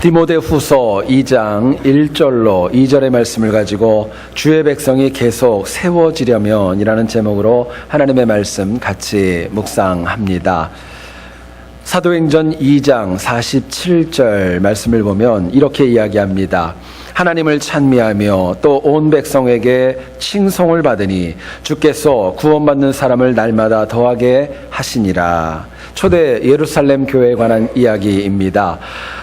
디모데후서 2장 1절로 2절의 말씀을 가지고 주의 백성이 계속 세워지려면 이라는 제목으로 하나님의 말씀 같이 묵상합니다. 사도행전 2장 47절 말씀을 보면 이렇게 이야기합니다. 하나님을 찬미하며 또 온 백성에게 칭송을 받으니 주께서 구원받는 사람을 날마다 더하게 하시니라. 초대 예루살렘 교회에 관한 이야기입니다.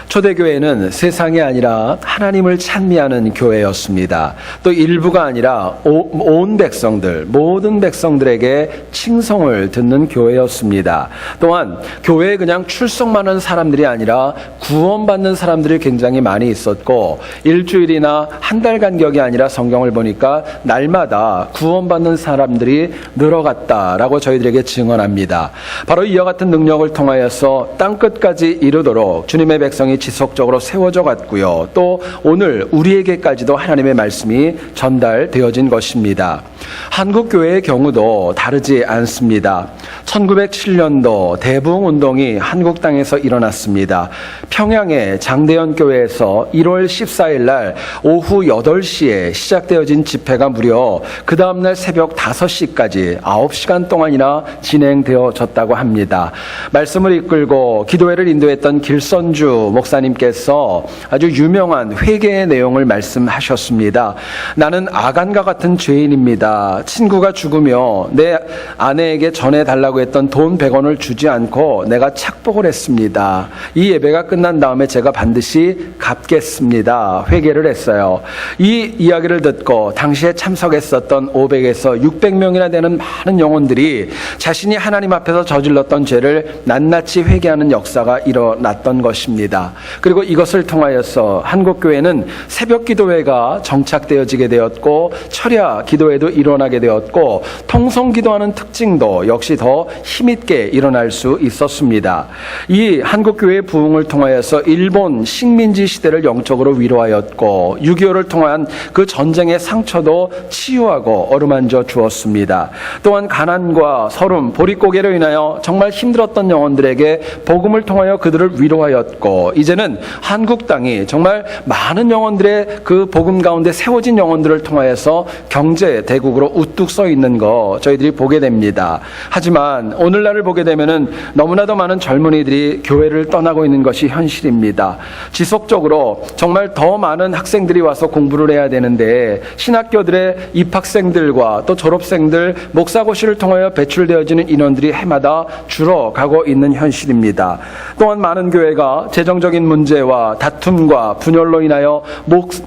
초대교회는 세상이 아니라 하나님을 찬미하는 교회였습니다. 또 일부가 아니라 온 백성들, 모든 백성들에게 칭송을 듣는 교회였습니다. 또한 교회에 그냥 출석만 하는 사람들이 아니라 구원받는 사람들이 굉장히 많이 있었고, 일주일이나 한 달 간격이 아니라 성경을 보니까 날마다 구원받는 사람들이 늘어갔다라고 저희들에게 증언합니다. 바로 이와 같은 능력을 통하여서 땅끝까지 이르도록 주님의 백성이 지속적으로 세워져 갔고요. 또 오늘 우리에게까지도 하나님의 말씀이 전달되어진 것입니다. 한국교회의 경우도 다르지 않습니다. 1907년도 대부흥운동이 한국 땅에서 일어났습니다. 평양의 장대현 교회에서 1월 14일 날 오후 8시에 시작되어진 집회가 무려 그 다음날 새벽 5시까지 9시간 동안이나 진행되어졌다고 합니다. 말씀을 이끌고 기도회를 인도했던 길선주 목사님께서 아주 유명한 회개의 내용을 말씀하셨습니다. 나는 아간과 같은 죄인입니다. 친구가 죽으며 내 아내에게 전해달라고 했던 돈 100원을 주지 않고 내가 착복을 했습니다. 이 예배가 끝난 다음에 제가 반드시 갚겠습니다. 회개를 했어요. 이 이야기를 듣고 당시에 참석했었던 500에서 600명이나 되는 많은 영혼들이 자신이 하나님 앞에서 저질렀던 죄를 낱낱이 회개하는 역사가 일어났던 것입니다. 그리고 이것을 통하여서 한국교회는 새벽 기도회가 정착되어지게 되었고, 철야 기도회도 일어나게 되었고, 통성 기도하는 특징도 역시 더 힘있게 일어날 수 있었습니다. 이 한국교회의 부흥을 통하여서 일본 식민지 시대를 영적으로 위로하였고, 6.25를 통한 그 전쟁의 상처도 치유하고 어루만져 주었습니다. 또한 가난과 서름, 보릿고개로 인하여 정말 힘들었던 영혼들에게 복음을 통하여 그들을 위로하였고, 이제는 한국 땅이 정말 많은 영혼들의 그 복음 가운데 세워진 영혼들을 통하여서 경제 대국으로 우뚝 서 있는 거 저희들이 보게 됩니다. 하지만 오늘날을 보게 되면은 너무나도 많은 젊은이들이 교회를 떠나고 있는 것이 현실입니다. 지속적으로 정말 더 많은 학생들이 와서 공부를 해야 되는데 신학교들의 입학생들과 또 졸업생들, 목사고시를 통하여 배출되어지는 인원들이 해마다 줄어가고 있는 현실입니다. 또한 많은 교회가 재정적인 문제와 다툼과 분열로 인하여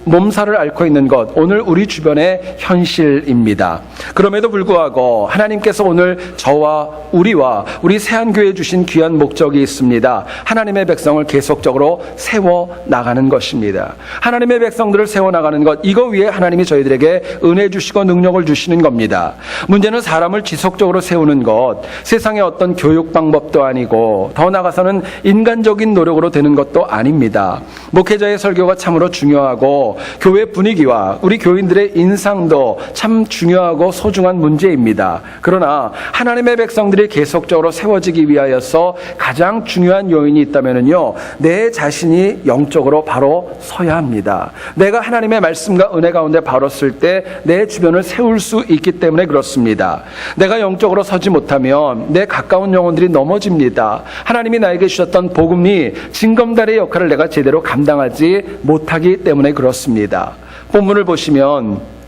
몸살을 앓고 있는 것, 오늘 우리 주변의 현실입니다. 그럼에도 불구하고 하나님께서 오늘 저와 우리와 우리 새한교회에 주신 귀한 목적이 있습니다. 하나님의 백성을 계속적으로 세워나가는 것입니다. 하나님의 백성들을 세워나가는 것, 이거 위에 하나님이 저희들에게 은혜 주시고 능력을 주시는 겁니다. 문제는 사람을 지속적으로 세우는 것, 세상의 어떤 교육 방법도 아니고 더 나아가서는 인간적인 노력으로 되는 것도 아닙니다. 목회자의 설교가 참으로 중요하고 교회 분위기와 우리 교인들의 인상도 참 중요하고 소중한 문제입니다. 그러나 하나님의 백성들이 계속적으로 세워지기 위하여서 가장 중요한 요인이 있다면요, 내 자신이 영적으로 바로 서야 합니다. 내가 하나님의 말씀과 은혜 가운데 바로 쓸 때 내 주변을 세울 수 있기 때문에 그렇습니다. 내가 영적으로 서지 못하면 내 가까운 영혼들이 넘어집니다. 하나님이 나에게 주셨던 복음이 징검다리의 역할을 내가 제대로 감당하지 못하기 때문에 그렇습니다. 본문을 보시면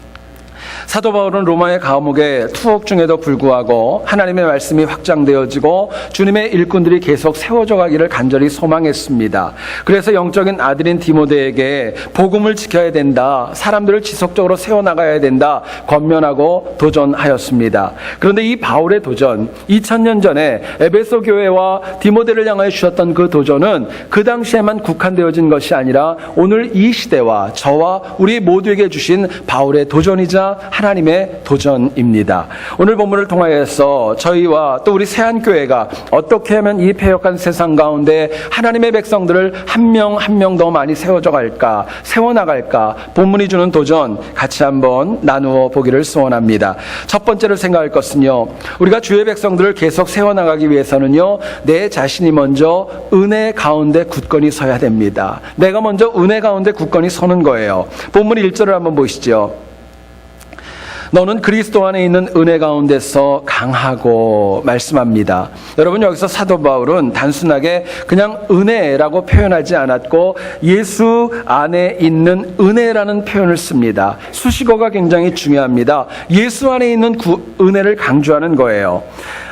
사도 바울은 로마의 감옥에 투옥 중에도 불구하고 하나님의 말씀이 확장되어지고 주님의 일꾼들이 계속 세워져 가기를 간절히 소망했습니다. 그래서 영적인 아들인 디모데에게 복음을 지켜야 된다, 사람들을 지속적으로 세워나가야 된다 권면하고 도전하였습니다. 그런데 이 바울의 도전, 2000년 전에 에베소 교회와 디모데를 향하여 주셨던 그 도전은 그 당시에만 국한되어진 것이 아니라 오늘 이 시대와 저와 우리 모두에게 주신 바울의 도전이자 언제나 하나님의 도전입니다. 오늘 본문을 통하여서 저희와 또 우리 세안교회가 어떻게 하면 이 패역한 세상 가운데 하나님의 백성들을 한 명 한 명 더 많이 세워나갈까, 본문이 주는 도전 같이 한번 나누어 보기를 소원합니다. 첫 번째로 생각할 것은요, 우리가 주의 백성들을 계속 세워나가기 위해서는요, 내 자신이 먼저 은혜 가운데 굳건히 서야 됩니다. 내가 먼저 은혜 가운데 굳건히 서는 거예요. 본문 1절을 한번 보시죠. 너는 그리스도 안에 있는 은혜 가운데서 강하고 말씀합니다. 여러분, 여기서 사도 바울은 단순하게 그냥 은혜라고 표현하지 않았고 예수 안에 있는 은혜라는 표현을 씁니다. 수식어가 굉장히 중요합니다. 예수 안에 있는 은혜를 강조하는 거예요.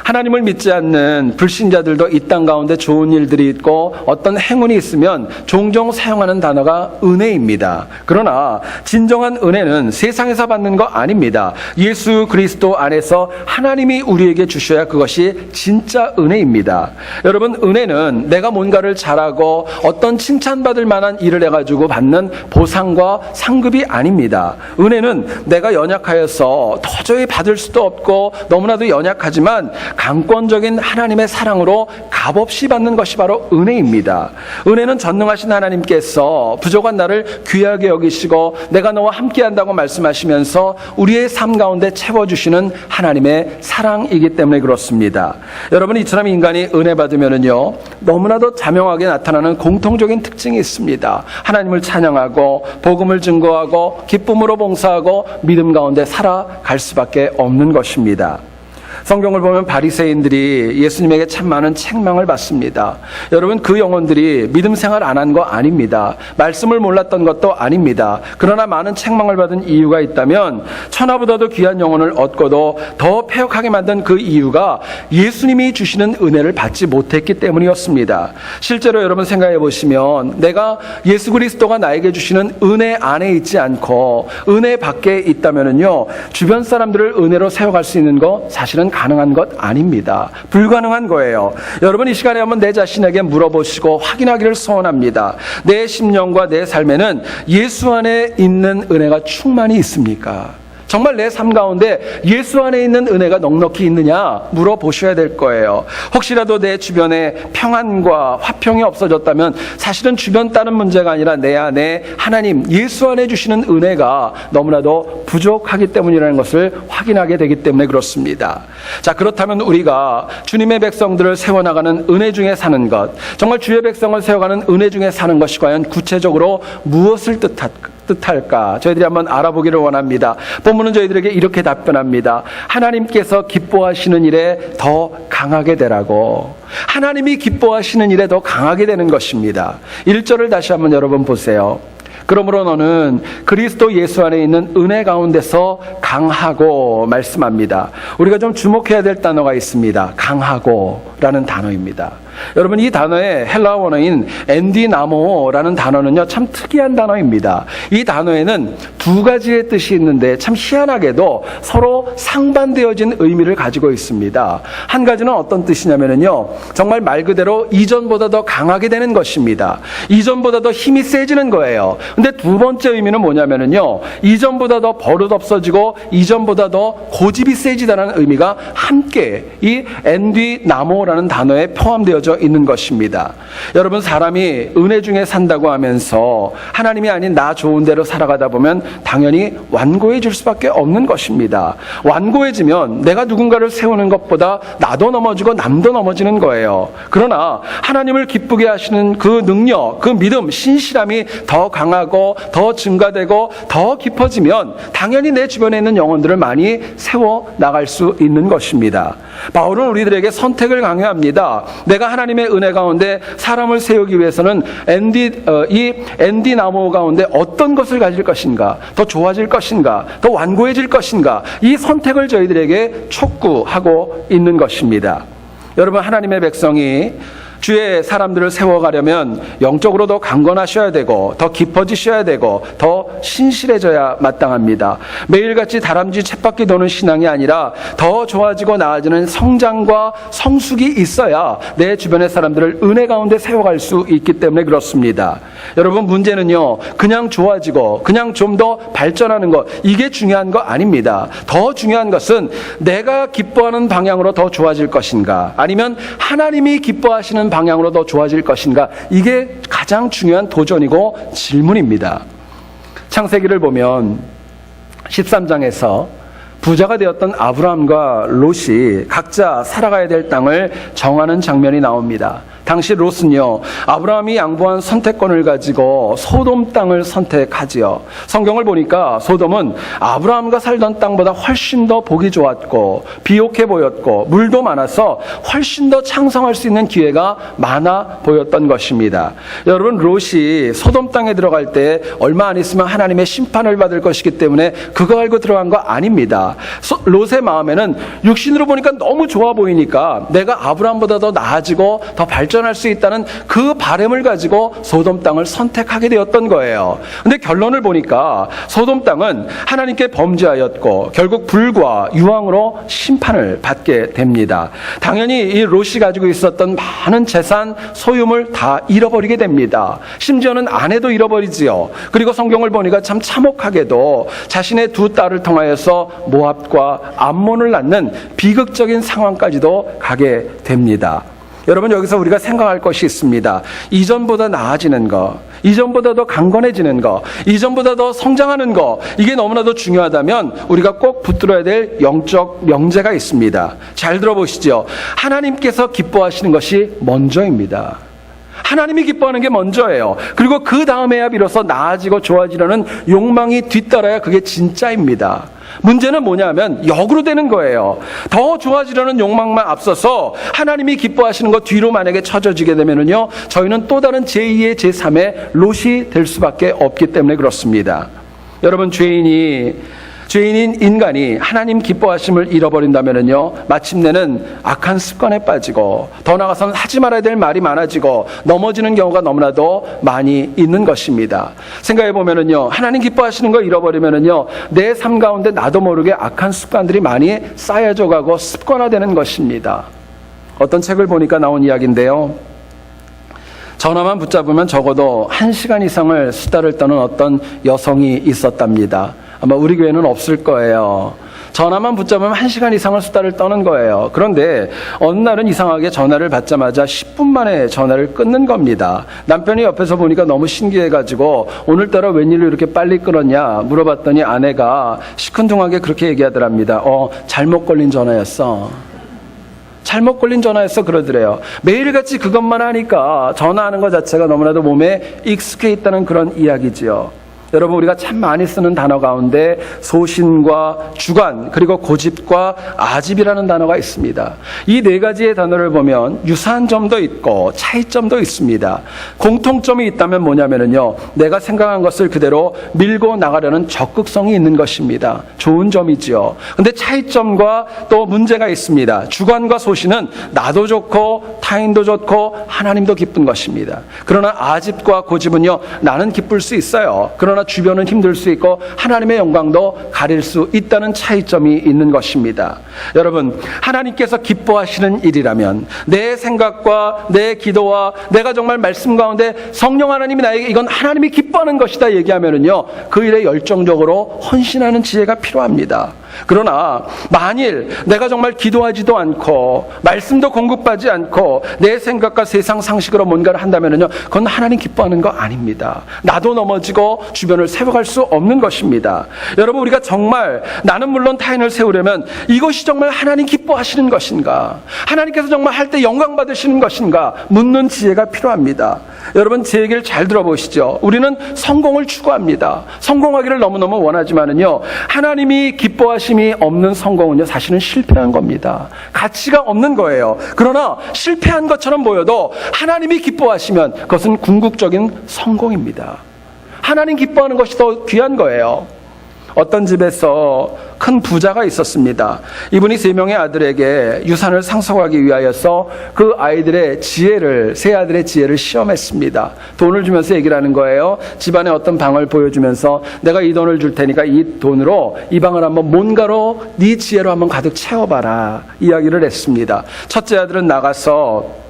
하나님을 믿지 않는 불신자들도 이 땅 가운데 좋은 일들이 있고 어떤 행운이 있으면 종종 사용하는 단어가 은혜입니다. 그러나 진정한 은혜는 세상에서 받는 거 아닙니다. 예수 그리스도 안에서 하나님이 우리에게 주셔야 그것이 진짜 은혜입니다. 여러분, 은혜는 내가 뭔가를 잘하고 어떤 칭찬받을 만한 일을 해가지고 받는 보상과 상급이 아닙니다. 은혜는 내가 연약하여서 도저히 받을 수도 없고 너무나도 연약하지만 강권적인 하나님의 사랑으로 값없이 받는 것이 바로 은혜입니다. 은혜는 전능하신 하나님께서 부족한 나를 귀하게 여기시고 내가 너와 함께한다고 말씀하시면서 우리의 삶 가운데 채워주시는 하나님의 사랑이기 때문에 그렇습니다. 여러분, 이처럼 인간이 은혜 받으면은요, 너무나도 자명하게 나타나는 공통적인 특징이 있습니다. 하나님을 찬양하고 복음을 증거하고 기쁨으로 봉사하고 믿음 가운데 살아갈 수밖에 없는 것입니다. 성경을 보면 바리새인들이 예수님에게 참 많은 책망을 받습니다. 여러분, 그 영혼들이 믿음 생활 안 한 거 아닙니다. 말씀을 몰랐던 것도 아닙니다. 그러나 많은 책망을 받은 이유가 있다면 천하보다도 귀한 영혼을 얻고도 더 패역하게 만든 그 이유가 예수님이 주시는 은혜를 받지 못했기 때문이었습니다. 실제로 여러분 생각해 보시면 내가 예수 그리스도가 나에게 주시는 은혜 안에 있지 않고 은혜 밖에 있다면은요, 주변 사람들을 은혜로 세워갈 수 있는 거 사실은 가능한 것 아닙니다. 불가능한 거예요. 여러분, 이 시간에 한번 내 자신에게 물어보시고 확인하기를 소원합니다. 내 심령과 내 삶에는 예수 안에 있는 은혜가 충만히 있습니까? 정말 내 삶 가운데 예수 안에 있는 은혜가 넉넉히 있느냐 물어보셔야 될 거예요. 혹시라도 내 주변에 평안과 화평이 없어졌다면 사실은 주변 다른 문제가 아니라 내 안에 하나님 예수 안에 주시는 은혜가 너무나도 부족하기 때문이라는 것을 확인하게 되기 때문에 그렇습니다. 자, 그렇다면 우리가 주님의 백성들을 세워나가는 은혜 중에 사는 것, 정말 주의 백성을 세워가는 은혜 중에 사는 것이 과연 구체적으로 무엇을 뜻할까? 저희들이 한번 알아보기를 원합니다. 본문은 저희들에게 이렇게 답변합니다. 하나님께서 기뻐하시는 일에 더 강하게 되라고. 하나님이 기뻐하시는 일에 더 강하게 되는 것입니다. 1절을 다시 한번 여러분 보세요. 그러므로 너는 그리스도 예수 안에 있는 은혜 가운데서 강하고 말씀합니다. 우리가 좀 주목해야 될 단어가 있습니다. 강하고라는 단어입니다. 여러분, 이 단어의 헬라어 원어인 엔디나모라는 단어는요, 참 특이한 단어입니다. 이 단어에는 두 가지의 뜻이 있는데 참 희한하게도 서로 상반되어진 의미를 가지고 있습니다. 한 가지는 어떤 뜻이냐면요, 정말 말 그대로 이전보다 더 강하게 되는 것입니다. 이전보다 더 힘이 세지는 거예요. 근데 두 번째 의미는 뭐냐면요, 이전보다 더 버릇 없어지고 이전보다 더 고집이 세지다는 의미가 함께 이 엔디나모라는 단어에 포함되어져 있는 것입니다. 여러분, 사람이 은혜 중에 산다고 하면서 하나님이 아닌 나 좋은 대로 살아가다 보면 당연히 완고해질 수밖에 없는 것입니다. 완고해지면 내가 누군가를 세우는 것보다 나도 넘어지고 남도 넘어지는 거예요. 그러나 하나님을 기쁘게 하시는 그 능력, 그 믿음, 신실함이 더 강하고 더 증가되고 더 깊어지면 당연히 내 주변에 있는 영혼들을 많이 세워 나갈 수 있는 것입니다. 바울은 우리들에게 선택을 강요합니다. 내가 하나님의 은혜 가운데 사람을 세우기 위해서는 이 엔디나모 가운데 어떤 것을 가질 것인가, 더 좋아질 것인가, 더 완고해질 것인가, 이 선택을 저희들에게 촉구하고 있는 것입니다. 여러분, 하나님의 백성이 주의 사람들을 세워가려면 영적으로 더 강건하셔야 되고 더 깊어지셔야 되고 더 신실해져야 마땅합니다. 매일같이 다람쥐 쳇바퀴 도는 신앙이 아니라 더 좋아지고 나아지는 성장과 성숙이 있어야 내 주변의 사람들을 은혜 가운데 세워갈 수 있기 때문에 그렇습니다. 여러분, 문제는요, 그냥 좋아지고 그냥 좀 더 발전하는 것, 이게 중요한 거 아닙니다. 더 중요한 것은 내가 기뻐하는 방향으로 더 좋아질 것인가, 아니면 하나님이 기뻐하시는 방향으로 더 좋아질 것인가, 이게 가장 중요한 도전이고 질문입니다. 창세기를 보면 13장에서 부자가 되었던 아브라함과 롯이 각자 살아가야 될 땅을 정하는 장면이 나옵니다. 당시 롯은요, 아브라함이 양보한 선택권을 가지고 소돔 땅을 선택하지요. 성경을 보니까 소돔은 아브라함과 살던 땅보다 훨씬 더 보기 좋았고 비옥해 보였고 물도 많아서 훨씬 더 창성할 수 있는 기회가 많아 보였던 것입니다. 여러분, 롯이 소돔 땅에 들어갈 때 얼마 안 있으면 하나님의 심판을 받을 것이기 때문에 그거 알고 들어간 거 아닙니다. 롯의 마음에는 육신으로 보니까 너무 좋아 보이니까 내가 아브라함보다 더 나아지고 더 발전할 수 있다는 그 바람을 가지고 소돔 땅을 선택하게 되었던 거예요. 근데 결론을 보니까 소돔 땅은 하나님께 범죄하였고 결국 불과 유황으로 심판을 받게 됩니다. 당연히 이 롯이 가지고 있었던 많은 재산, 소유물 다 잃어버리게 됩니다. 심지어는 아내도 잃어버리지요. 그리고 성경을 보니까 참 참혹하게도 자신의 두 딸을 통하여서 모압과 암몬을 낳는 비극적인 상황까지도 가게 됩니다. 여러분, 여기서 우리가 생각할 것이 있습니다. 이전보다 나아지는 것, 이전보다 더 강건해지는 것, 이전보다 더 성장하는 것, 이게 너무나도 중요하다면 우리가 꼭 붙들어야 될 영적 명제가 있습니다. 잘 들어보시죠. 하나님께서 기뻐하시는 것이 먼저입니다. 하나님이 기뻐하는 게 먼저예요. 그리고 그 다음에야 비로소 나아지고 좋아지려는 욕망이 뒤따라야 그게 진짜입니다. 문제는 뭐냐면 역으로 되는 거예요. 더 좋아지려는 욕망만 앞서서 하나님이 기뻐하시는 것 뒤로 만약에 쳐져지게 되면은요, 저희는 또 다른 제2의 제3의 롯이 될 수밖에 없기 때문에 그렇습니다. 여러분, 죄인인 인간이 하나님 기뻐하심을 잃어버린다면요, 마침내는 악한 습관에 빠지고 더 나아가서는 하지 말아야 될 말이 많아지고 넘어지는 경우가 너무나도 많이 있는 것입니다. 생각해 보면은요, 하나님 기뻐하시는 거 잃어버리면은요, 내 삶 가운데 나도 모르게 악한 습관들이 많이 쌓여져 가고 습관화되는 것입니다. 어떤 책을 보니까 나온 이야기인데요, 전화만 붙잡으면 적어도 1시간 이상을 수다를 떠는 어떤 여성이 있었답니다. 아마 우리 교회는 없을 거예요. 전화만 붙잡으면 1시간 이상을 수다를 떠는 거예요. 그런데 어느 날은 이상하게 전화를 받자마자 10분 만에 전화를 끊는 겁니다. 남편이 옆에서 보니까 너무 신기해가지고 오늘따라 웬일로 이렇게 빨리 끊었냐 물어봤더니 아내가 시큰둥하게 그렇게 얘기하더랍니다. 잘못 걸린 전화였어. 잘못 걸린 전화였어 그러더래요. 매일같이 그것만 하니까 전화하는 것 자체가 너무나도 몸에 익숙해 있다는 그런 이야기지요. 여러분, 우리가 참 많이 쓰는 단어 가운데 소신과 주관, 그리고 고집과 아집이라는 단어가 있습니다. 이 네 가지의 단어를 보면 유사한 점도 있고 차이점도 있습니다. 공통점이 있다면 뭐냐면요, 내가 생각한 것을 그대로 밀고 나가려는 적극성이 있는 것입니다. 좋은 점이지요. 근데 차이점과 또 문제가 있습니다. 주관과 소신은 나도 좋고 타인도 좋고 하나님도 기쁜 것입니다. 그러나 아집과 고집은요, 나는 기쁠 수 있어요. 그러나 주변은 힘들 수 있고 하나님의 영광도 가릴 수 있다는 차이점이 있는 것입니다. 여러분, 하나님께서 기뻐하시는 일이라면 내 생각과 내 기도와 내가 정말 말씀 가운데 성령 하나님이 나에게 이건 하나님이 기뻐하는 것이다 얘기하면은요, 그 일에 열정적으로 헌신하는 지혜가 필요합니다. 그러나 만일 내가 정말 기도하지도 않고 말씀도 공급하지 않고 내 생각과 세상 상식으로 뭔가를 한다면요, 그건 하나님 기뻐하는 거 아닙니다. 나도 넘어지고 주변을 세워갈 수 없는 것입니다. 여러분, 우리가 정말 나는 물론 타인을 세우려면 이것이 정말 하나님 기뻐하시는 것인가, 하나님께서 정말 할 때 영광 받으시는 것인가 묻는 지혜가 필요합니다. 여러분, 제 얘기를 잘 들어보시죠. 우리는 성공을 추구합니다. 성공하기를 너무너무 원하지만은요, 하나님이 기뻐하심이 없는 성공은요, 사실은 실패한 겁니다. 가치가 없는 거예요. 그러나 실패한 것처럼 보여도 하나님이 기뻐하시면 그것은 궁극적인 성공입니다. 하나님 기뻐하는 것이 더 귀한 거예요. 어떤 집에서 큰 부자가 있었습니다. 이분이 3명의 아들에게 유산을 상속하기 위하여서 그 아이들의 지혜를, 세 아들의 지혜를 시험했습니다. 돈을 주면서 얘기를 하는 거예요. 집안의 어떤 방을 보여주면서 내가 이 돈을 줄 테니까 이 돈으로 이 방을 한번 뭔가로 네 지혜로 한번 가득 채워봐라 이야기를 했습니다. 첫째 아들은 나가서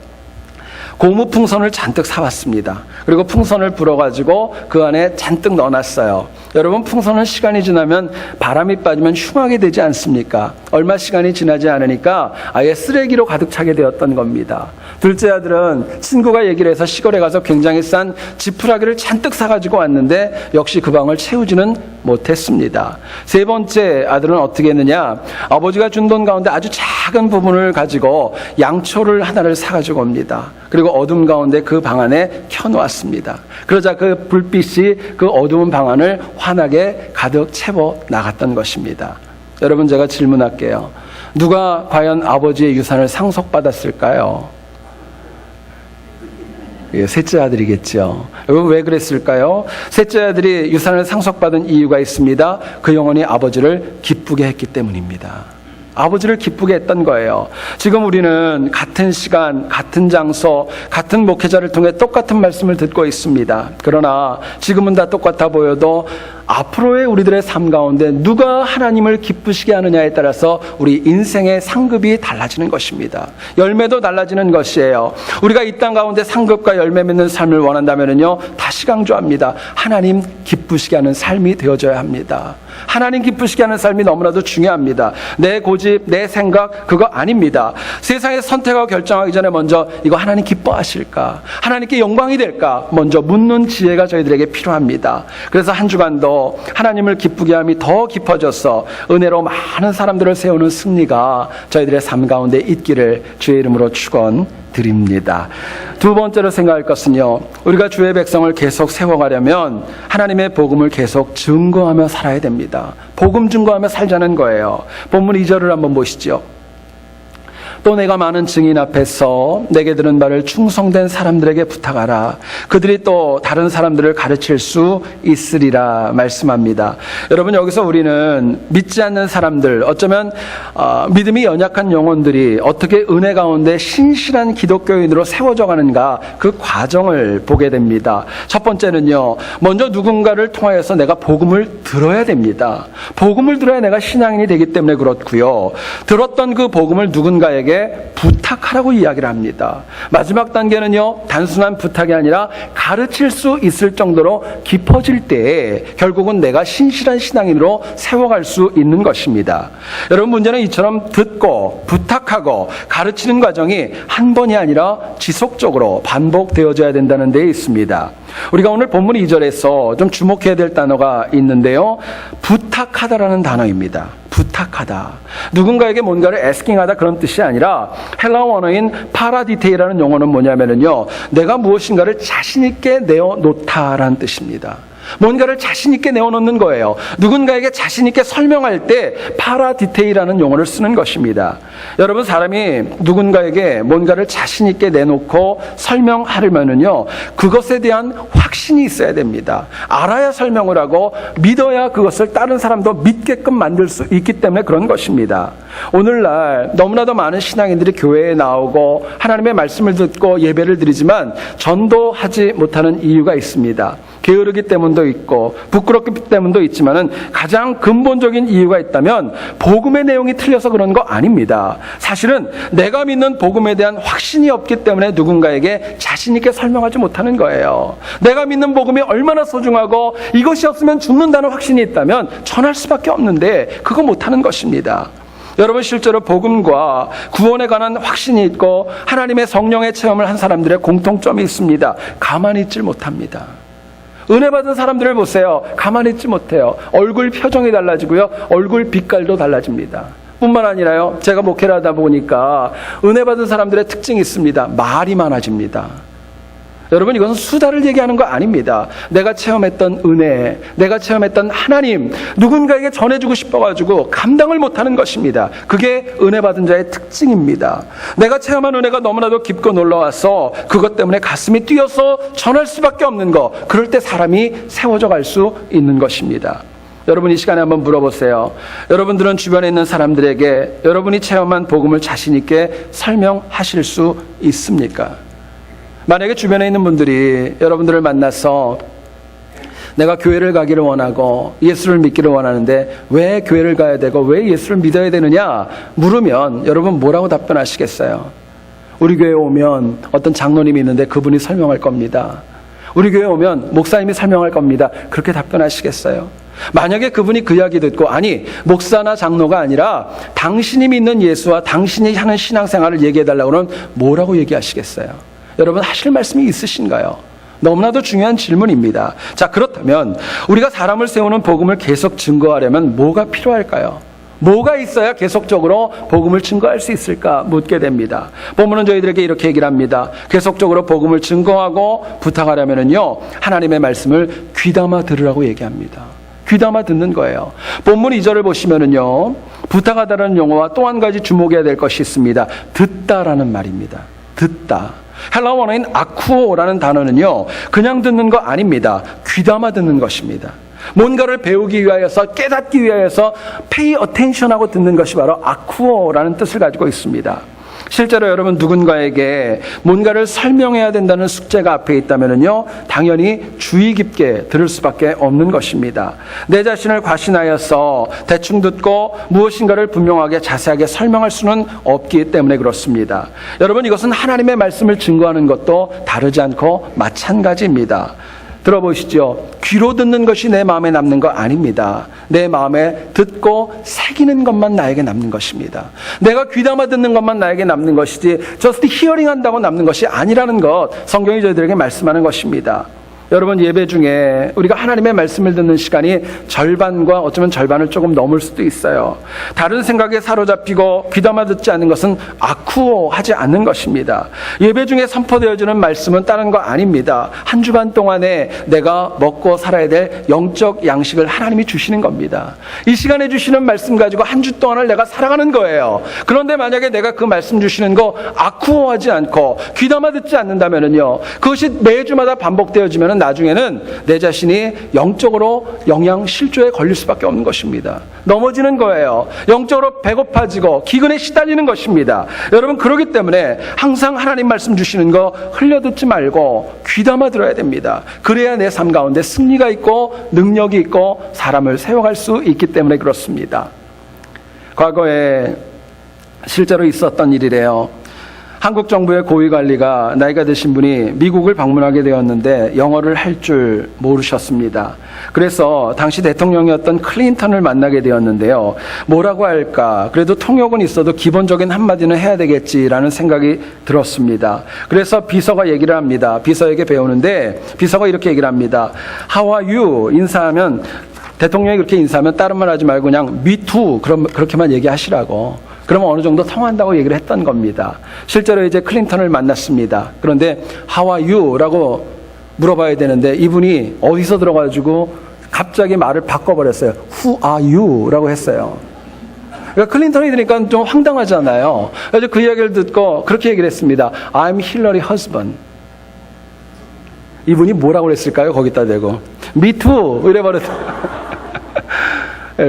고무풍선을 잔뜩 사왔습니다. 그리고 풍선을 불어가지고 그 안에 잔뜩 넣어놨어요. 여러분, 풍선은 시간이 지나면 바람이 빠지면 흉하게 되지 않습니까? 얼마 시간이 지나지 않으니까 아예 쓰레기로 가득 차게 되었던 겁니다. 둘째 아들은 친구가 얘기를 해서 시골에 가서 굉장히 싼 지푸라기를 잔뜩 사가지고 왔는데 역시 그 방을 채우지는 못했습니다. 세 번째 아들은 어떻게 했느냐? 아버지가 준 돈 가운데 아주 작은 부분을 가지고 양초를 하나를 사가지고 옵니다. 그리고 어둠 가운데 그 방 안에 켜놓았습니다. 그러자 그 불빛이 그 어두운 방 안을 환하게 가득 채워 나갔던 것입니다. 여러분, 제가 질문할게요. 누가 과연 아버지의 유산을 상속받았을까요? 셋째 아들이겠죠. 여러분, 왜 그랬을까요? 셋째 아들이 유산을 상속받은 이유가 있습니다. 그 영혼이 아버지를 기쁘게 했기 때문입니다. 아버지를 기쁘게 했던 거예요. 지금 우리는 같은 시간, 같은 장소, 같은 목회자를 통해 똑같은 말씀을 듣고 있습니다. 그러나 지금은 다 똑같아 보여도 앞으로의 우리들의 삶 가운데 누가 하나님을 기쁘시게 하느냐에 따라서 우리 인생의 상급이 달라지는 것입니다. 열매도 달라지는 것이에요. 우리가 이 땅 가운데 상급과 열매 맺는 삶을 원한다면요, 다시 강조합니다. 하나님 기쁘시게 하는 삶이 되어져야 합니다. 하나님 기쁘시게 하는 삶이 너무나도 중요합니다. 내 고집, 내 생각, 그거 아닙니다. 세상에 선택하고 결정하기 전에 먼저 이거 하나님 기뻐하실까? 하나님께 영광이 될까? 먼저 묻는 지혜가 저희들에게 필요합니다. 그래서 한 주간도 하나님을 기쁘게 함이 더 깊어져서 은혜로 많은 사람들을 세우는 승리가 저희들의 삶 가운데 있기를 주의 이름으로 축원드립니다. 두 번째로 생각할 것은요, 우리가 주의 백성을 계속 세워가려면 하나님의 복음을 계속 증거하며 살아야 됩니다. 복음 증거하며 살자는 거예요. 본문 2절을 한번 보시죠. 또 내가 많은 증인 앞에서 내게 들은 말을 충성된 사람들에게 부탁하라. 그들이 또 다른 사람들을 가르칠 수 있으리라 말씀합니다. 여러분, 여기서 우리는 믿지 않는 사람들, 어쩌면 믿음이 연약한 영혼들이 어떻게 은혜 가운데 신실한 기독교인으로 세워져 가는가, 그 과정을 보게 됩니다. 첫 번째는요, 먼저 누군가를 통하여서 내가 복음을 들어야 됩니다. 복음을 들어야 내가 신앙인이 되기 때문에 그렇고요. 들었던 그 복음을 누군가에게 부탁하라고 이야기를 합니다. 마지막 단계는요, 단순한 부탁이 아니라 가르칠 수 있을 정도로 깊어질 때 결국은 내가 신실한 신앙인으로 세워갈 수 있는 것입니다. 여러분, 문제는 이처럼 듣고 부탁하고 가르치는 과정이 한 번이 아니라 지속적으로 반복되어져야 된다는 데 있습니다. 우리가 오늘 본문 2절에서 좀 주목해야 될 단어가 있는데요, 부탁하다라는 단어입니다. 부탁하다. 누군가에게 뭔가를 애스킹하다, 그런 뜻이 아니라 헬라 원어인 파라디테이라는 용어는 뭐냐면요, 내가 무엇인가를 자신 있게 내어놓다라는 뜻입니다. 뭔가를 자신 있게 내어놓는 거예요. 누군가에게 자신 있게 설명할 때 파라디테이라는 용어를 쓰는 것입니다. 여러분, 사람이 누군가에게 뭔가를 자신 있게 내놓고 설명하려면요, 그것에 대한 확신이 있어야 됩니다. 알아야 설명을 하고 믿어야 그것을 다른 사람도 믿게끔 만들 수 있기 때문에 그런 것입니다. 오늘날 너무나도 많은 신앙인들이 교회에 나오고 하나님의 말씀을 듣고 예배를 드리지만 전도하지 못하는 이유가 있습니다. 게으르기 때문도 있고 부끄럽기 때문도 있지만은 가장 근본적인 이유가 있다면 복음의 내용이 틀려서 그런 거 아닙니다. 사실은 내가 믿는 복음에 대한 확신이 없기 때문에 누군가에게 자신 있게 설명하지 못하는 거예요. 내가 믿는 복음이 얼마나 소중하고 이것이 없으면 죽는다는 확신이 있다면 전할 수밖에 없는데 그거 못하는 것입니다. 여러분, 실제로 복음과 구원에 관한 확신이 있고 하나님의 성령의 체험을 한 사람들의 공통점이 있습니다. 가만히 있질 못합니다. 은혜 받은 사람들을 보세요. 가만히 있지 못해요. 얼굴 표정이 달라지고요, 얼굴 빛깔도 달라집니다. 뿐만 아니라요, 제가 목회를 하다 보니까 은혜 받은 사람들의 특징이 있습니다. 말이 많아집니다. 여러분, 이것은 수다를 얘기하는 거 아닙니다. 내가 체험했던 은혜, 내가 체험했던 하나님, 누군가에게 전해주고 싶어가지고 감당을 못하는 것입니다. 그게 은혜 받은 자의 특징입니다. 내가 체험한 은혜가 너무나도 깊고 놀라워서 그것 때문에 가슴이 뛰어서 전할 수밖에 없는 거, 그럴 때 사람이 세워져 갈 수 있는 것입니다. 여러분 이 시간에 한번 물어보세요. 여러분들은 주변에 있는 사람들에게 여러분이 체험한 복음을 자신 있게 설명하실 수 있습니까? 만약에 주변에 있는 분들이 여러분들을 만나서 내가 교회를 가기를 원하고 예수를 믿기를 원하는데 왜 교회를 가야 되고 왜 예수를 믿어야 되느냐 물으면 여러분 뭐라고 답변하시겠어요? 우리 교회에 오면 어떤 장로님이 있는데 그분이 설명할 겁니다. 우리 교회에 오면 목사님이 설명할 겁니다. 그렇게 답변하시겠어요? 만약에 그분이 그 이야기 듣고 아니 목사나 장로가 아니라 당신이 믿는 예수와 당신이 하는 신앙생활을 얘기해달라고 그러면 뭐라고 얘기하시겠어요? 여러분 하실 말씀이 있으신가요? 너무나도 중요한 질문입니다. 자, 그렇다면 우리가 사람을 세우는 복음을 계속 증거하려면 뭐가 필요할까요? 뭐가 있어야 계속적으로 복음을 증거할 수 있을까 묻게 됩니다. 본문은 저희들에게 이렇게 얘기를 합니다. 계속적으로 복음을 증거하고 부탁하려면요 하나님의 말씀을 귀담아 들으라고 얘기합니다. 귀담아 듣는 거예요. 본문 2절을 보시면은요 부탁하다라는 용어와 또 한 가지 주목해야 될 것이 있습니다. 듣다라는 말입니다. 듣다. 헬라어 원어인 아쿠오라는 단어는요 그냥 듣는 거 아닙니다. 귀담아 듣는 것입니다. 뭔가를 배우기 위하여서 깨닫기 위하여서 pay attention하고 듣는 것이 바로 아쿠오라는 뜻을 가지고 있습니다. 실제로 여러분 누군가에게 뭔가를 설명해야 된다는 숙제가 앞에 있다면요 당연히 주의 깊게 들을 수밖에 없는 것입니다. 내 자신을 과신하여서 대충 듣고 무엇인가를 분명하게 자세하게 설명할 수는 없기 때문에 그렇습니다. 여러분 이것은 하나님의 말씀을 증거하는 것도 다르지 않고 마찬가지입니다. 들어보시죠. 귀로 듣는 것이 내 마음에 남는 거 아닙니다. 내 마음에 듣고 새기는 것만 나에게 남는 것입니다. 내가 귀담아 듣는 것만 나에게 남는 것이지 just hearing 한다고 남는 것이 아니라는 것 성경이 저희들에게 말씀하는 것입니다. 여러분 예배 중에 우리가 하나님의 말씀을 듣는 시간이 절반과 어쩌면 절반을 조금 넘을 수도 있어요. 다른 생각에 사로잡히고 귀담아 듣지 않는 것은 아쿠오하지 않는 것입니다. 예배 중에 선포되어지는 말씀은 다른 거 아닙니다. 한 주간 동안에 내가 먹고 살아야 될 영적 양식을 하나님이 주시는 겁니다. 이 시간에 주시는 말씀 가지고 한 주 동안을 내가 살아가는 거예요. 그런데 만약에 내가 그 말씀 주시는 거 아쿠오하지 않고 귀담아 듣지 않는다면요 그것이 매주마다 반복되어지면 나중에는 내 자신이 영적으로 영양실조에 걸릴 수밖에 없는 것입니다. 넘어지는 거예요. 영적으로 배고파지고 기근에 시달리는 것입니다. 여러분 그렇기 때문에 항상 하나님 말씀 주시는 거 흘려듣지 말고 귀담아 들어야 됩니다. 그래야 내 삶 가운데 승리가 있고 능력이 있고 사람을 세워갈 수 있기 때문에 그렇습니다. 과거에 실제로 있었던 일이래요. 한국 정부의 고위관리가 나이가 드신 분이 미국을 방문하게 되었는데 영어를 할 줄 모르셨습니다. 그래서 당시 대통령이었던 클린턴을 만나게 되었는데요. 뭐라고 할까? 그래도 통역은 있어도 기본적인 한마디는 해야 되겠지라는 생각이 들었습니다. 그래서 비서가 얘기를 합니다. 비서에게 배우는데 비서가 이렇게 얘기를 합니다. How are you? 인사하면 대통령이 그렇게 인사하면 다른 말 하지 말고 그냥 me too 그렇게만 얘기하시라고. 그러면 어느 정도 통한다고 얘기를 했던 겁니다. 실제로 이제 클린턴을 만났습니다. 그런데 How are you? 라고 물어봐야 되는데 이분이 어디서 들어가지고 갑자기 말을 바꿔버렸어요. Who are you? 라고 했어요. 그러니까 클린턴이 들으니까 좀 황당하잖아요. 그래서 그 이야기를 듣고 그렇게 얘기를 했습니다. I'm Hillary husband. 이분이 뭐라고 그랬을까요? 거기다 대고 Me too! 이래버렸어요.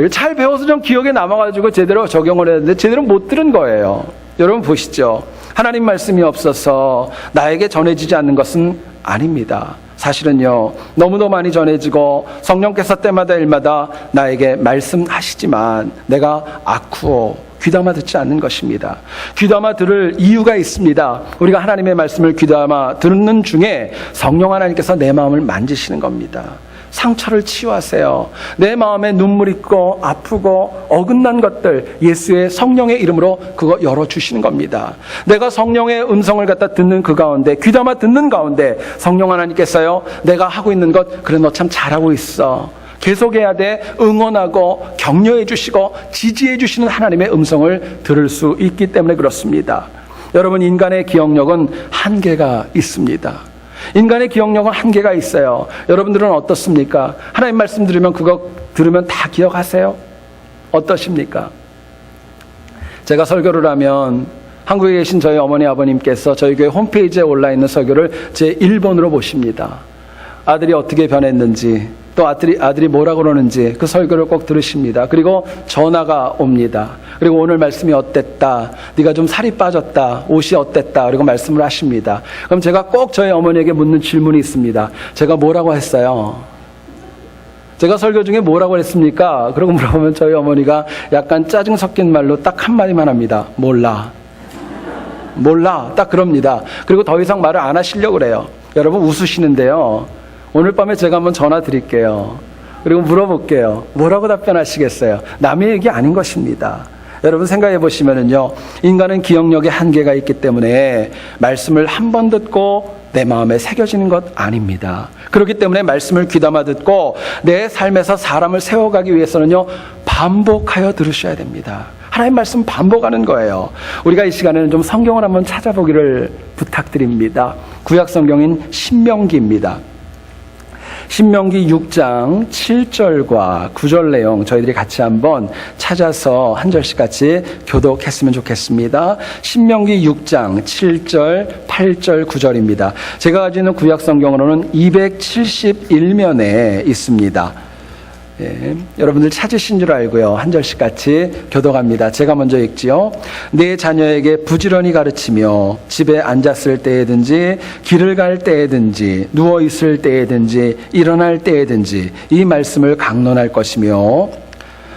잘 배워서 좀 기억에 남아가지고 제대로 적용을 했는데 제대로 못 들은 거예요. 여러분 보시죠. 하나님 말씀이 없어서 나에게 전해지지 않는 것은 아닙니다. 사실은요 너무도 많이 전해지고 성령께서 때마다 일마다 나에게 말씀하시지만 내가 아쿠오 귀담아 듣지 않는 것입니다. 귀담아 들을 이유가 있습니다. 우리가 하나님의 말씀을 귀담아 듣는 중에 성령 하나님께서 내 마음을 만지시는 겁니다. 상처를 치유하세요. 내 마음에 눈물 있고 아프고 어긋난 것들 예수의 성령의 이름으로 그거 열어주시는 겁니다. 내가 성령의 음성을 갖다 듣는 그 가운데 귀담아 듣는 가운데 성령 하나님께서요 내가 하고 있는 것 그래 너 참 잘하고 있어 계속해야 돼 응원하고 격려해 주시고 지지해 주시는 하나님의 음성을 들을 수 있기 때문에 그렇습니다. 여러분 인간의 기억력은 한계가 있습니다. 인간의 기억력은 한계가 있어요. 여러분들은 어떻습니까? 하나님 말씀 들으면 그거 들으면 다 기억하세요? 어떠십니까? 제가 설교를 하면 한국에 계신 저희 어머니 아버님께서 저희 교회 홈페이지에 올라있는 설교를 제 1번으로 보십니다. 아들이 어떻게 변했는지 또 아들이 뭐라고 그러는지 그 설교를 꼭 들으십니다. 그리고 전화가 옵니다. 그리고 오늘 말씀이 어땠다, 네가 좀 살이 빠졌다, 옷이 어땠다, 그리고 말씀을 하십니다. 그럼 제가 꼭 저희 어머니에게 묻는 질문이 있습니다. 제가 뭐라고 했어요? 제가 설교 중에 뭐라고 했습니까? 그러고 물어보면 저희 어머니가 약간 짜증 섞인 말로 딱 한마디만 합니다. 몰라. 딱 그럽니다. 그리고 더 이상 말을 안 하시려고 그래요. 여러분 웃으시는데요, 오늘 밤에 제가 한번 전화 드릴게요. 그리고 물어볼게요. 뭐라고 답변하시겠어요? 남의 얘기 아닌 것입니다. 여러분 생각해 보시면은요, 인간은 기억력에 한계가 있기 때문에 말씀을 한 번 듣고 내 마음에 새겨지는 것 아닙니다. 그렇기 때문에 말씀을 귀담아 듣고 내 삶에서 사람을 세워가기 위해서는요, 반복하여 들으셔야 됩니다. 하나님 말씀 반복하는 거예요. 우리가 이 시간에는 좀 성경을 한번 찾아보기를 부탁드립니다. 구약 성경인 신명기입니다. 신명기 6장 7절과 9절 내용 저희들이 같이 한번 찾아서 한 절씩 같이 교독했으면 좋겠습니다. 신명기 6장 7절, 8절, 9절입니다. 제가 가지고 있는 구약 성경으로는 271면에 있습니다. 예, 여러분들 찾으신 줄 알고요, 한 절씩 같이 교독합니다. 제가 먼저 읽지요. 내 자녀에게 부지런히 가르치며 집에 앉았을 때에든지 길을 갈 때에든지 누워 있을 때에든지 일어날 때에든지 이 말씀을 강론할 것이며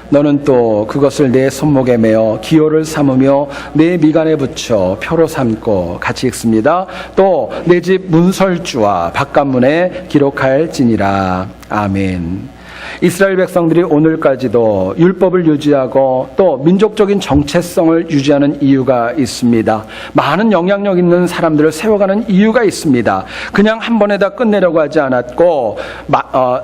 너는 또 그것을 내 손목에 매어 기호를 삼으며 내 미간에 붙여 표로 삼고, 같이 읽습니다. 또 내 집 문설주와 바깥문에 기록할지니라. 아멘. 이스라엘 백성들이 오늘까지도 율법을 유지하고 또 민족적인 정체성을 유지하는 이유가 있습니다. 많은 영향력 있는 사람들을 세워가는 이유가 있습니다. 그냥 한 번에다 끝내려고 하지 않았고,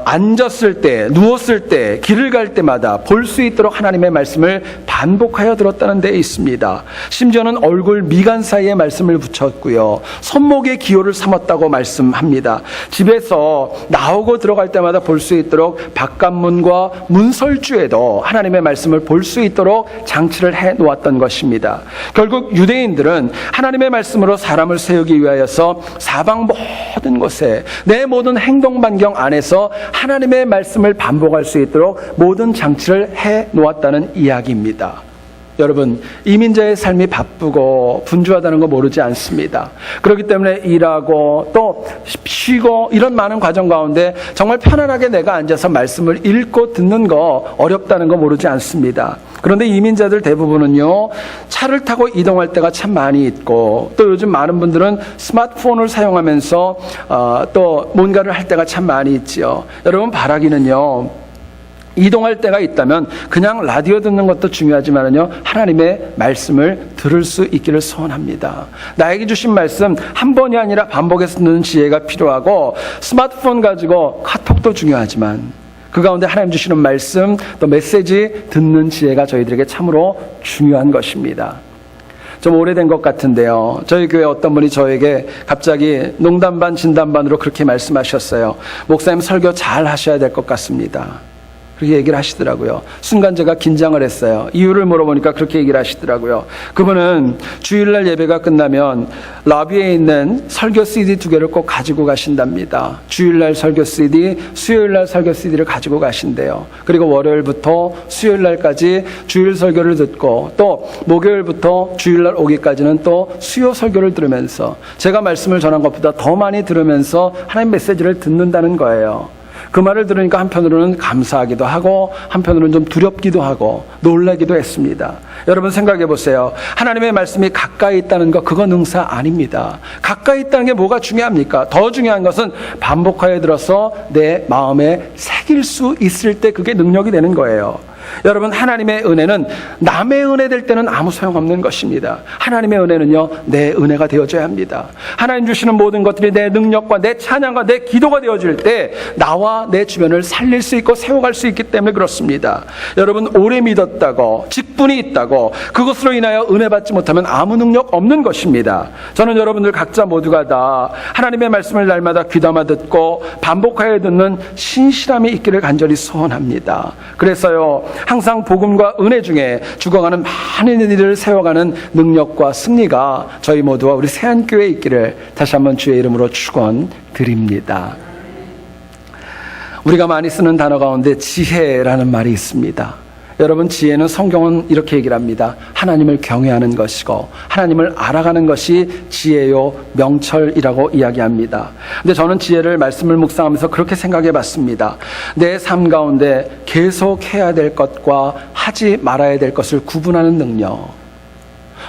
앉았을 때, 누웠을 때, 길을 갈 때마다 볼 수 있도록 하나님의 말씀을 반복하여 들었다는 데 있습니다. 심지어는 얼굴 미간 사이에 말씀을 붙였고요, 손목에 기호를 삼았다고 말씀합니다. 집에서 나오고 들어갈 때마다 볼 수 있도록 바깥문과 문설주에도 하나님의 말씀을 볼 수 있도록 장치를 해 놓았던 것입니다. 결국 유대인들은 하나님의 말씀으로 사람을 세우기 위하여서 사방 모든 곳에 내 모든 행동 반경 안에서 하나님의 말씀을 반복할 수 있도록 모든 장치를 해 놓았다는 이야기입니다. 여러분, 이민자의 삶이 바쁘고 분주하다는 거 모르지 않습니다. 그렇기 때문에 일하고 또 쉬고 이런 많은 과정 가운데 정말 편안하게 내가 앉아서 말씀을 읽고 듣는 거 어렵다는 거 모르지 않습니다. 그런데 이민자들 대부분은요, 차를 타고 이동할 때가 참 많이 있고, 또 요즘 많은 분들은 스마트폰을 사용하면서 또 뭔가를 할 때가 참 많이 있지요. 여러분, 바라기는요, 이동할 때가 있다면 그냥 라디오 듣는 것도 중요하지만요, 하나님의 말씀을 들을 수 있기를 소원합니다. 나에게 주신 말씀 한 번이 아니라 반복해서 듣는 지혜가 필요하고, 스마트폰 가지고 카톡도 중요하지만 그 가운데 하나님 주시는 말씀 또 메시지 듣는 지혜가 저희들에게 참으로 중요한 것입니다. 좀 오래된 것 같은데요, 저희 교회 어떤 분이 저에게 갑자기 농담 반 진담 반으로 그렇게 말씀하셨어요. 목사님 설교 잘 하셔야 될 것 같습니다. 그렇게 얘기를 하시더라고요. 순간 제가 긴장을 했어요. 이유를 물어보니까 그렇게 얘기를 하시더라고요. 그분은 주일날 예배가 끝나면 러비에 있는 설교 CD 2개를 꼭 가지고 가신답니다. 주일날 설교 CD, 수요일날 설교 CD를 가지고 가신대요. 그리고 월요일부터 수요일날까지 주일 설교를 듣고, 또 목요일부터 주일날 오기까지는 또 수요 설교를 들으면서 제가 말씀을 전한 것보다 더 많이 들으면서 하나님 메시지를 듣는다는 거예요. 그 말을 들으니까 한편으로는 감사하기도 하고 한편으로는 좀 두렵기도 하고 놀라기도 했습니다. 여러분 생각해 보세요. 하나님의 말씀이 가까이 있다는 거, 그건 능사 아닙니다. 가까이 있다는 게 뭐가 중요합니까? 더 중요한 것은 반복하여 들어서 내 마음에 새길 수 있을 때 그게 능력이 되는 거예요. 여러분, 하나님의 은혜는 남의 은혜 될 때는 아무 소용없는 것입니다. 하나님의 은혜는요, 내 은혜가 되어줘야 합니다. 하나님 주시는 모든 것들이 내 능력과 내 찬양과 내 기도가 되어질 때 나와 내 주변을 살릴 수 있고 세워갈 수 있기 때문에 그렇습니다. 여러분, 오래 믿었다고 직분이 있다고 그것으로 인하여 은혜 받지 못하면 아무 능력 없는 것입니다. 저는 여러분들 각자 모두가 다 하나님의 말씀을 날마다 귀담아 듣고 반복하여 듣는 신실함이 있기를 간절히 소원합니다. 그래서요, 항상 복음과 은혜 중에 죽어가는 많은 이들을 세워가는 능력과 승리가 저희 모두와 우리 세안교회에 있기를 다시 한번 주의 이름으로 축원드립니다. 우리가 많이 쓰는 단어 가운데 지혜라는 말이 있습니다. 여러분, 지혜는 성경은 이렇게 얘기를 합니다. 하나님을 경외하는 것이고 하나님을 알아가는 것이 지혜요 명철이라고 이야기합니다. 근데 저는 지혜를 말씀을 묵상하면서 그렇게 생각해 봤습니다. 내 삶 가운데 계속 해야 될 것과 하지 말아야 될 것을 구분하는 능력,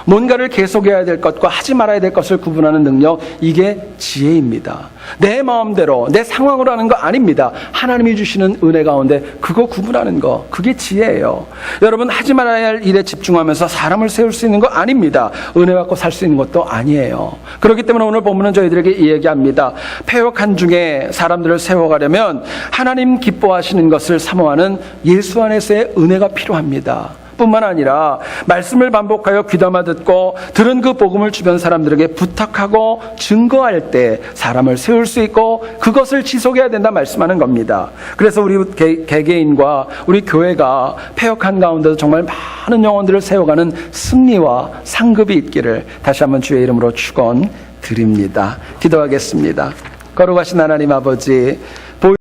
뭔가를 계속해야 될 것과 하지 말아야 될 것을 구분하는 능력, 이게 지혜입니다. 내 마음대로 내 상황으로 하는 거 아닙니다. 하나님이 주시는 은혜 가운데 그거 구분하는 거, 그게 지혜예요. 여러분, 하지 말아야 할 일에 집중하면서 사람을 세울 수 있는 거 아닙니다. 은혜 받고 살 수 있는 것도 아니에요. 그렇기 때문에 오늘 본문은 저희들에게 이 얘기합니다. 패역한 중에 사람들을 세워가려면 하나님 기뻐하시는 것을 사모하는 예수 안에서의 은혜가 필요합니다. 뿐만 아니라 말씀을 반복하여 귀담아 듣고 들은 그 복음을 주변 사람들에게 부탁하고 증거할 때 사람을 세울 수 있고 그것을 지속해야 된다 말씀하는 겁니다. 그래서 우리 개개인과 우리 교회가 패역한 가운데서 정말 많은 영혼들을 세워가는 승리와 상급이 있기를 다시 한번 주의 이름으로 축원드립니다. 기도하겠습니다. 거룩하신 하나님 아버지,